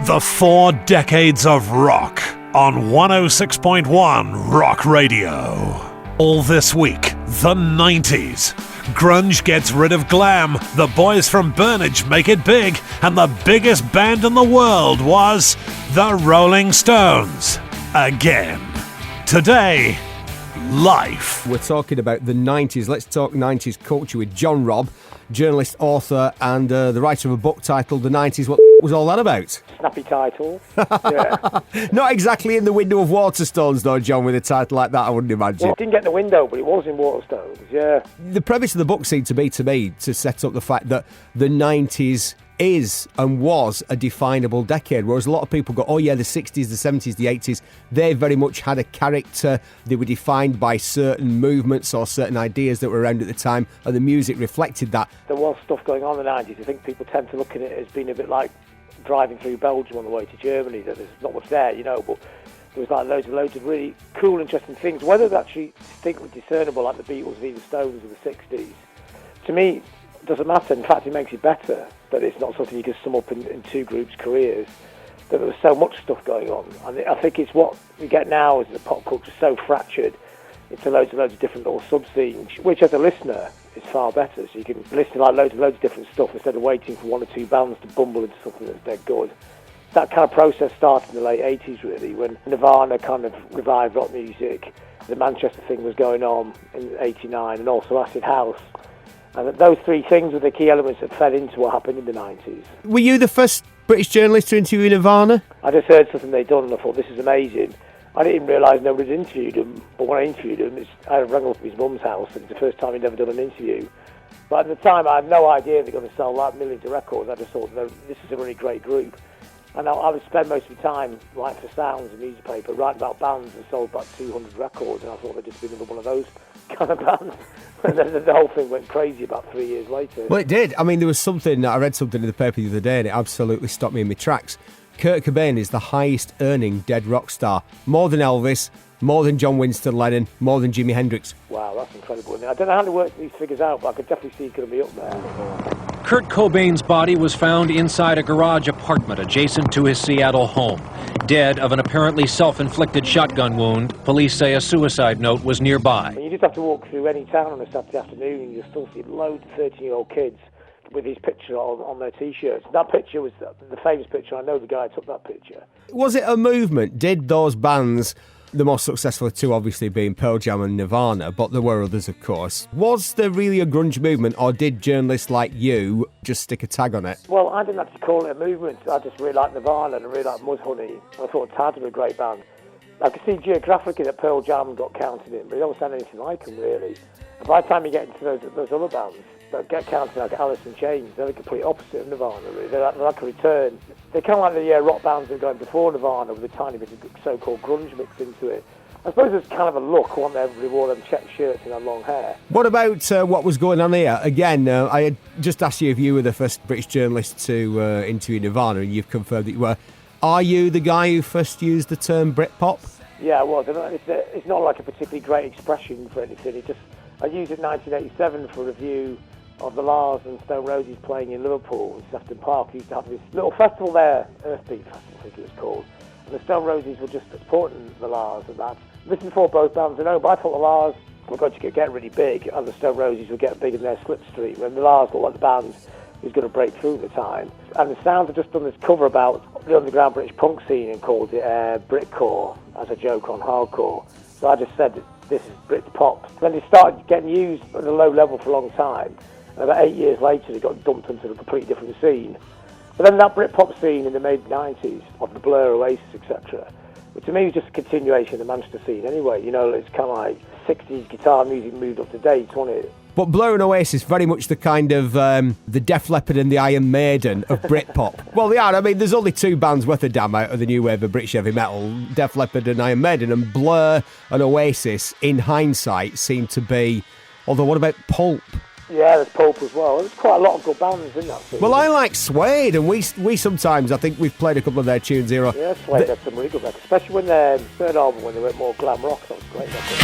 The 4 decades of rock on 106.1 Rock Radio. All this week, the 90s. Grunge gets rid of glam, the boys from Burnage make it big, and the biggest band in the world was the Rolling Stones. Again. Today, life. We're talking about the 90s. Let's talk 90s culture with John Robb, journalist, author, and the writer of a book titled The 90s. What was all that about? Snappy title. Yeah. Not exactly in the window of Waterstones, though, John, with a title like that, I wouldn't imagine. Well, it didn't get in the window, but it was in Waterstones, yeah. The premise of the book seemed to be, to set up the fact that the 90s is and was a definable decade, whereas a lot of people go, oh yeah, the 60s, the 70s, the 80s, they very much had a character. They were defined by certain movements or certain ideas that were around at the time, and the music reflected that. There was stuff going on in the 90s. I think people tend to look at it as being a bit like driving through Belgium on the way to Germany, that there's not much there, you know, but there was like loads of really cool, interesting things, whether they're actually distinctly discernible like the Beatles, the Stones of the 60s. To me, it doesn't matter. In fact, it makes it better that it's not something you can sum up in two groups' careers, that there was so much stuff going on. And I think it's what we get now is the pop culture so fractured into loads of different little sub-scenes, which as a listener is far better. So you can listen to like loads of different stuff instead of waiting for one or two bands to bumble into something that's dead good. That kind of process started in the late 80s, really, when Nirvana kind of revived rock music. The Manchester thing was going on in 89, and also acid house. And those three things were the key elements that fed into what happened in the 90s. Were you the first British journalist to interview Nirvana? I just heard something they'd done and I thought, this is amazing. I didn't even realise nobody had interviewed him, but when I interviewed him, I rang up his mum's house, and it's the first time he'd ever done an interview. But at the time, I had no idea they're going to sell like millions of records. I just thought, no, this is a really great group. And I would spend most of the time writing for Sounds, a newspaper, writing about bands and sold about 200 records, and I thought they'd just be another one of those kind of bands. And then the whole thing went crazy about 3 years later. Well, it did. I mean, there was something, I read something in the paper the other day, and it absolutely stopped me in my tracks. Kurt Cobain is the highest earning dead rock star. More than Elvis, more than John Winston Lennon, more than Jimi Hendrix. Wow, that's incredible. I don't know how they work these figures out, but I could definitely see it going to be up there. Kurt Cobain's body was found inside a garage apartment adjacent to his Seattle home. Dead of an apparently self-inflicted shotgun wound, police say a suicide note was nearby. And you just have to walk through any town on a Saturday afternoon and you'll still see loads of 13-year-old kids with his picture on their T-shirts. That picture was the famous picture. I know the guy who took that picture. Was it a movement? Did those bands, the most successful two obviously being Pearl Jam and Nirvana, but there were others, of course. Was there really a grunge movement, or did journalists like you just stick a tag on it? Well, I didn't actually call it a movement. I just really liked Nirvana and I really liked Mudhoney. I thought Tad were a great band. I could see geographically that Pearl Jam got counted in, but they don't sound anything like them, really. And by the time you get into those other bands that get counted like Alice in Chains, they're the complete opposite of Nirvana, really. They're like a return. They're kind of like the rock bands that were going before Nirvana with a tiny bit of so-called grunge mixed into it. I suppose it's kind of a look, one that everybody wore them checked shirts and had long hair. What about what was going on here? Again, I had just asked you if you were the first British journalist to interview Nirvana, and you've confirmed that you were. Are you the guy who first used the term Britpop? Yeah, I was. It's not like a particularly great expression for anything. I used it in 1987 for a review of the Lars and Stone Roses playing in Liverpool, in Sefton Park. We used to have this little festival there, Earthbeat Festival, I think it was called. And the Stone Roses were just supporting the Lars and that. This is before both bands, but I thought the Lars were going to get really big, and the Stone Roses would get big in their slipstream. And the Lars looked like the band was going to break through at the time. And the Sounds had just done this cover about the underground British punk scene and called it Britcore, as a joke on hardcore. So I just said, this is Britpop. Then it started getting used at a low level for a long time. And about 8 years later, it got dumped into a completely different scene. But then that Britpop scene in the mid-90s, of the Blur, Oasis, etc., which to me was just a continuation of the Manchester scene anyway. You know, it's kind of like 60s guitar music moved up to date, wasn't it? But Blur and Oasis, very much the kind of the Def Leppard and the Iron Maiden of Britpop. Well, they are. I mean, there's only two bands worth a damn out of the new wave of British heavy metal, Def Leppard and Iron Maiden. And Blur and Oasis, in hindsight, seem to be... Although, what about Pulp? Yeah, there's Pulp as well. There's quite a lot of good bands in that scene. Well, I like Suede, and we sometimes, I think we've played a couple of their tunes here. Yeah, Suede had some really good records, especially when their third album, when they went more glam rock. That was a great record.